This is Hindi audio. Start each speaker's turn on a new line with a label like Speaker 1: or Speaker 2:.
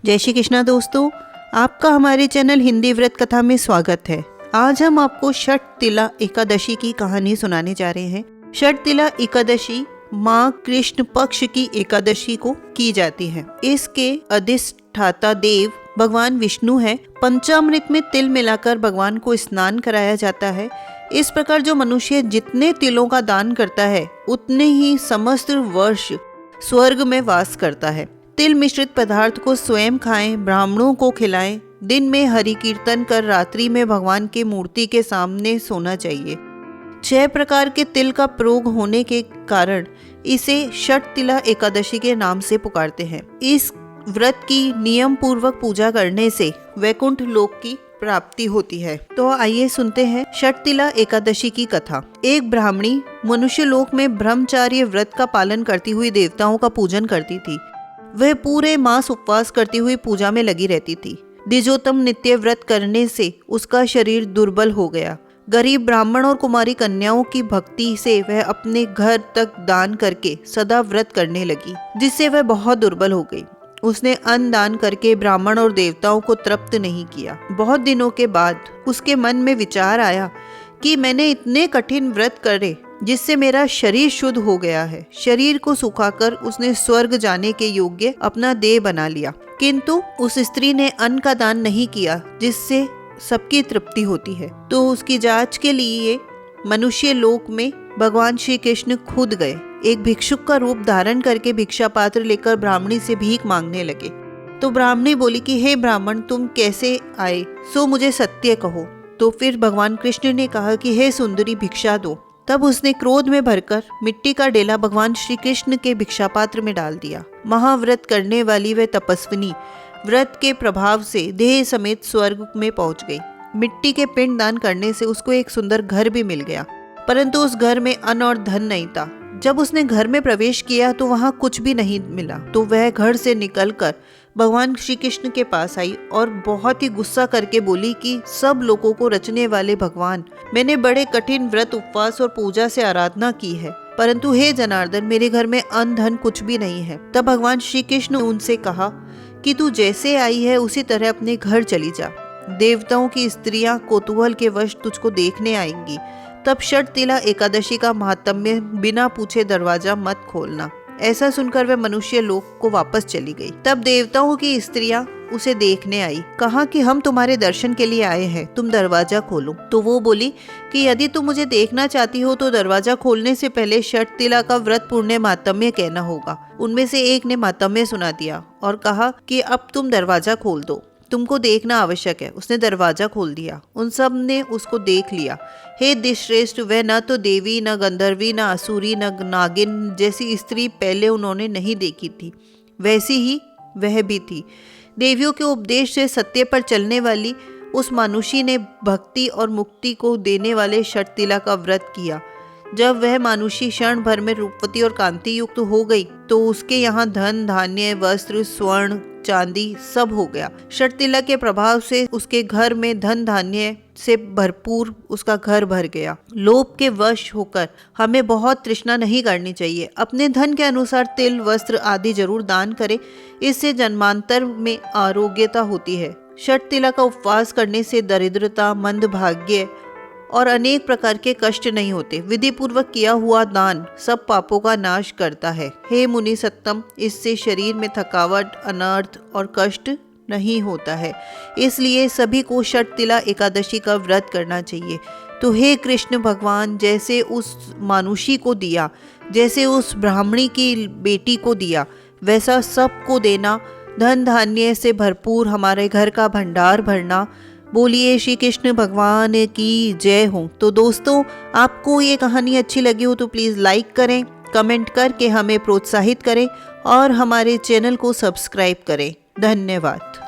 Speaker 1: जय श्री कृष्णा दोस्तों, आपका हमारे चैनल हिंदी व्रत कथा में स्वागत है। आज हम आपको षठ तिला एकादशी की कहानी सुनाने जा रहे हैं। षठ तिला एकादशी माँ कृष्ण पक्ष की एकादशी को की जाती है। इसके अधिष्ठाता देव भगवान विष्णु है। पंचामृत में तिल मिलाकर भगवान को स्नान कराया जाता है। इस प्रकार जो मनुष्य जितने तिलों का दान करता है उतने ही समस्त वर्ष स्वर्ग में वास करता है। तिल मिश्रित पदार्थ को स्वयं खाएं, ब्राह्मणों को खिलाएं। दिन में हरि कीर्तन कर रात्रि में भगवान की मूर्ति के सामने सोना चाहिए। 6 प्रकार के तिल का प्रयोग होने के कारण इसे षठ तिला एकादशी के नाम से पुकारते हैं। इस व्रत की नियम पूर्वक पूजा करने से वैकुंठ लोक की प्राप्ति होती है। तो आइए सुनते हैं षठ तिला एकादशी की कथा। एक ब्राह्मणी मनुष्य लोक में ब्रह्मचार्य व्रत का पालन करती हुई देवताओं का पूजन करती थी। वह पूरे मास उपवास करती हुई पूजा में लगी रहती थी। द्विजोतम नित्य व्रत करने से उसका शरीर दुर्बल हो गया। गरीब ब्राह्मण और कुमारी कन्याओं की भक्ति से वह अपने घर तक दान करके सदा व्रत करने लगी, जिससे वह बहुत दुर्बल हो गई। उसने अन्न दान करके ब्राह्मण और देवताओं को तृप्त नहीं किया। बहुत दिनों के बाद उसके मन में विचार आया कि मैंने इतने कठिन व्रत करे जिससे मेरा शरीर शुद्ध हो गया है। शरीर को सुखाकर उसने स्वर्ग जाने के योग्य अपना देह बना लिया, किंतु उस स्त्री ने अन्न का दान नहीं किया जिससे सबकी तृप्ति होती है। तो उसकी जांच के लिए मनुष्य लोक में भगवान श्री कृष्ण खुद गए। एक भिक्षुक का रूप धारण करके भिक्षा पात्र लेकर ब्राह्मणी से भीख मांगने लगे। तो ब्राह्मणी बोली कि हे ब्राह्मण, तुम कैसे आए, सो मुझे सत्य कहो। तो फिर भगवान कृष्ण ने कहा कि हे सुंदरी, भिक्षा दो। तब उसने क्रोध में भरकर मिट्टी का डेला भगवान श्री कृष्ण के भिक्षा पात्र में डाल दिया। महाव्रत करने वाली वह तपस्विनी व्रत के प्रभाव से देह समेत स्वर्ग में पहुंच गई। मिट्टी के पिंड दान करने से उसको एक सुंदर घर भी मिल गया, परंतु उस घर में अन्न और धन नहीं था। जब उसने घर में प्रवेश किया तो वहां कुछ भी नहीं मिला। तो वह घर से निकलकर भगवान श्री कृष्ण के पास आई और बहुत ही गुस्सा करके बोली कि सब लोगों को रचने वाले भगवान, मैंने बड़े कठिन व्रत उपवास और पूजा से आराधना की है, परंतु हे जनार्दन, मेरे घर में अन्न धन कुछ भी नहीं है। तब भगवान श्री कृष्ण उनसे कहा कि तू जैसे आई है उसी तरह अपने घर चली जा। देवताओं की स्त्रियां कौतूहल के वश तुझको देखने आएंगी। तब षठ तिला एकादशी का महात्म्य बिना पूछे दरवाजा मत खोलना। ऐसा सुनकर वह मनुष्य लोक को वापस चली गई। तब देवताओं की स्त्रियां उसे देखने आई। कहा कि हम तुम्हारे दर्शन के लिए आए हैं, तुम दरवाजा खोलो। तो वो बोली कि यदि तुम मुझे देखना चाहती हो तो दरवाजा खोलने से पहले षठ तिला का व्रत पुण्य महात्म्य कहना होगा। उनमें से एक ने महात्म्य सुना दिया और कहा कि अब तुम दरवाजा खोल दो, तुमको देखना आवश्यक है। उसने दरवाजा खोल दिया। उन सब ने उसको देख लिया। हे दिश्रेष्ठ, वह न तो देवी, न गंधर्वी, न असुरी, न नागिन जैसी स्त्री पहले उन्होंने नहीं देखी थी, वैसी ही वह भी थी। देवियों के उपदेश से सत्य पर चलने वाली उस मानुषी ने भक्ति और मुक्ति को देने वाले षठ तिला का व्रत किया। जब वह मानुषी क्षण भर में रूपवती और कांति युक्त हो गई तो उसके यहाँ धन, धान्य, वस्त्र, स्वर्ण, चांदी सब हो गया। षठ तिला के प्रभाव से उसके घर में धन धान्य से भरपूर उसका घर भर गया। लोभ के वश होकर हमें बहुत तृष्णा नहीं करनी चाहिए। अपने धन के अनुसार तिल, वस्त्र आदि जरूर दान करें, इससे जन्मांतर में आरोग्यता होती है। षठ तिला का उपवास करने से दरिद्रता, मंद भाग्य और अनेक प्रकार के कष्ट नहीं होते। विधि पूर्वक किया हुआ दान सब पापों का नाश करता है। हे मुनि सत्तम, इससे शरीर में थकावट, अनर्थ और कष्ट नहीं होता है। इसलिए सभी को षठ तिला एकादशी का व्रत करना चाहिए। तो हे कृष्ण भगवान, जैसे उस मानुषी को दिया, जैसे उस ब्राह्मणी की बेटी को दिया, वैसा सबको देना। धन धान्य से भरपूर हमारे घर का भंडार भरना। बोलिए श्री कृष्ण भगवान की जय हो। तो दोस्तों, आपको ये कहानी अच्छी लगी हो तो प्लीज़ लाइक करें, कमेंट करके हमें प्रोत्साहित करें और हमारे चैनल को सब्सक्राइब करें। धन्यवाद।